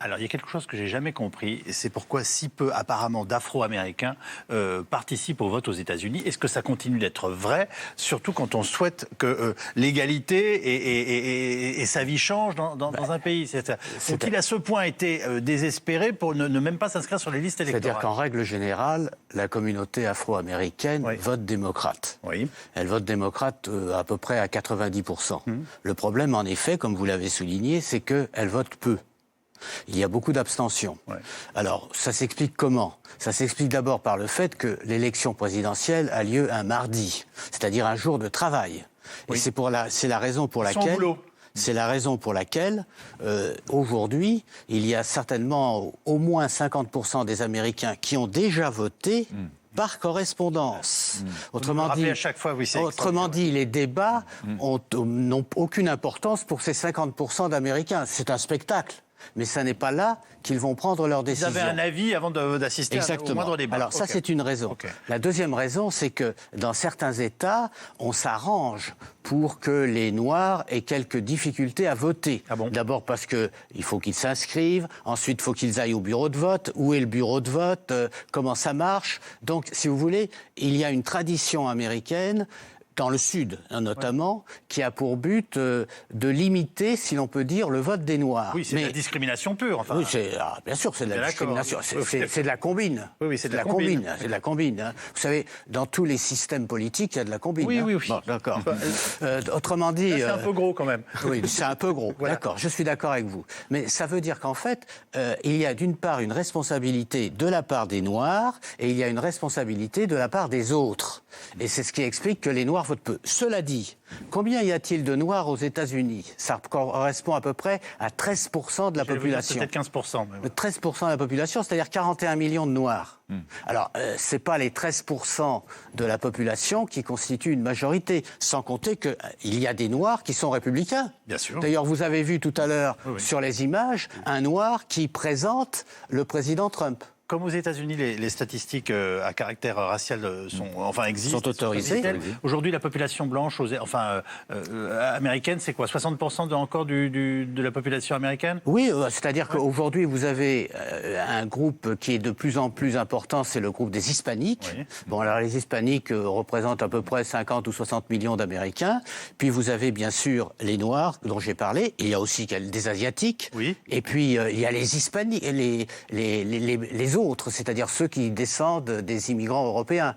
Alors, il y a quelque chose que j'ai jamais compris, et c'est pourquoi si peu, apparemment, d'Afro-Américains participent au vote aux États-Unis. Est-ce que ça continue d'être vrai, surtout quand on souhaite que l'égalité et sa vie changent dans un pays? Faut-il à ce point été désespéré pour ne même pas s'inscrire sur les listes électorales? C'est-à-dire qu'en règle générale, la communauté afro-américaine vote démocrate. Oui. Elle vote démocrate à peu près à 90%. Le problème, en effet, comme vous l'avez souligné, c'est qu'elle vote peu. Il y a beaucoup d'abstention. Ouais. Alors, ça s'explique comment? Ça s'explique d'abord par le fait que l'élection présidentielle a lieu un mardi, c'est-à-dire un jour de travail. Oui. Et c'est la raison pour laquelle... C'est la raison pour laquelle, aujourd'hui, il y a certainement au moins 50% des Américains qui ont déjà voté par correspondance. Autrement dit, à chaque fois, oui, autrement dit, les débats n'ont aucune importance pour ces 50% d'Américains. C'est un spectacle. Mais ça n'est pas là qu'ils vont prendre leur décision. Vous avez un avis avant d'assister au moindre débat. Alors ça, c'est une raison. La deuxième raison, c'est que dans certains États, on s'arrange pour que les Noirs aient quelques difficultés à voter. Ah bon? D'abord parce qu'il faut qu'ils s'inscrivent, ensuite il faut qu'ils aillent au bureau de vote. Où est le bureau de vote? Comment ça marche? Donc, si vous voulez, il y a une tradition américaine dans le Sud, notamment, qui a pour but de limiter, si l'on peut dire, le vote des Noirs. Oui, c'est de la discrimination pure, enfin. Oui, bien sûr, c'est de la discrimination. C'est de la combine. Oui, c'est de la combine. C'est de la combine. Hein. Vous savez, dans tous les systèmes politiques, il y a de la combine. Oui, hein. oui, oui. Bon, d'accord. Autrement dit... C'est un peu gros, quand même. Oui, c'est un peu gros. Voilà. D'accord, je suis d'accord avec vous. Mais ça veut dire qu'en fait, il y a d'une part une responsabilité de la part des Noirs et il y a une responsabilité de la part des autres. Et c'est ce qui explique que les Noirs votent peu. Cela dit, combien y a-t-il de Noirs aux États-Unis? Ça correspond à peu près à 13% de la population. Peut-être 15%. Mais 13% de la population, c'est-à-dire 41 millions de Noirs. Alors, c'est pas les 13% de la population qui constituent une majorité, sans compter qu'il y a des Noirs qui sont républicains. Bien sûr. D'ailleurs, vous avez vu tout à l'heure sur les images un Noir qui présente le président Trump. Comme aux États-Unis, les statistiques à caractère racial existent. Sont autorisées. Aujourd'hui, la population blanche, américaine, c'est quoi? 60% de la population américaine? Oui, c'est-à-dire qu'aujourd'hui, vous avez un groupe qui est de plus en plus important, c'est le groupe des Hispaniques. Oui. Bon, alors les Hispaniques représentent à peu près 50 ou 60 millions d'Américains. Puis vous avez bien sûr les Noirs, dont j'ai parlé. Il y a aussi des Asiatiques. Oui. Et puis il y a les Hispaniques, les autres, c'est-à-dire ceux qui descendent des immigrants européens.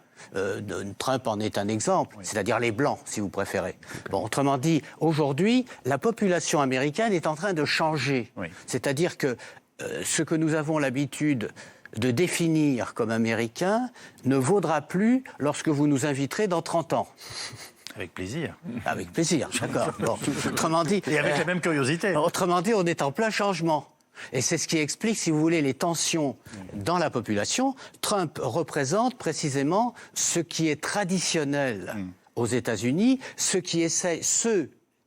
Trump en est un exemple, c'est-à-dire les Blancs, si vous préférez. Bon, autrement dit, aujourd'hui, la population américaine est en train de changer. Oui. C'est-à-dire que ce que nous avons l'habitude de définir comme américain ne vaudra plus lorsque vous nous inviterez dans 30 ans. Avec plaisir. Avec plaisir, d'accord. Bon. Autrement dit... Et avec la même curiosité. Autrement dit, on est en plein changement. Et c'est ce qui explique, si vous voulez, les tensions dans la population. Trump représente précisément ce qui est traditionnel aux États-Unis, ceux qui essayent,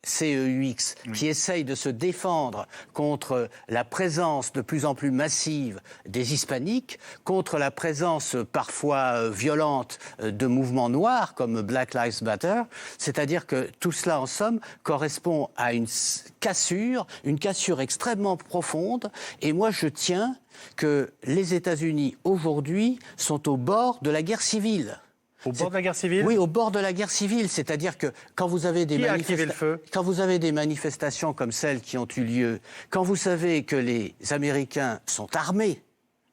CEUX, qui essayent de se défendre contre la présence de plus en plus massive des Hispaniques, contre la présence parfois violente de mouvements noirs comme Black Lives Matter. C'est-à-dire que tout cela, en somme, correspond à une cassure extrêmement profonde. Et moi, je tiens que les États-Unis, aujourd'hui, sont au bord de la guerre civile. Au bord de la guerre civile? Oui, au bord de la guerre civile. C'est-à-dire que quand vous avez des manifestations comme celles qui ont eu lieu, quand vous savez que les Américains sont armés,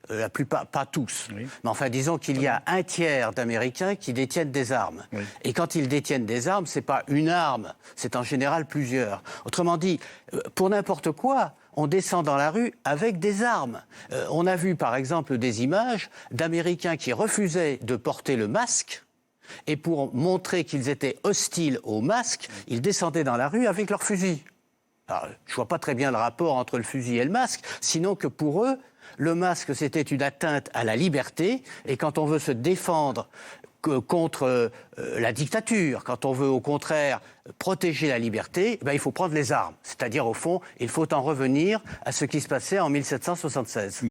la plupart, pas tous, mais enfin disons qu'il y a un tiers d'Américains qui détiennent des armes. Oui. Et quand ils détiennent des armes, c'est pas une arme, c'est en général plusieurs. Autrement dit, pour n'importe quoi, on descend dans la rue avec des armes. On a vu par exemple des images d'Américains qui refusaient de porter le masque. Et pour montrer qu'ils étaient hostiles au masque, ils descendaient dans la rue avec leurs fusils. Alors, je vois pas très bien le rapport entre le fusil et le masque, sinon que pour eux, le masque, c'était une atteinte à la liberté. Et quand on veut se défendre contre la dictature, quand on veut au contraire protéger la liberté, il faut prendre les armes. C'est-à-dire, au fond, il faut en revenir à ce qui se passait en 1776.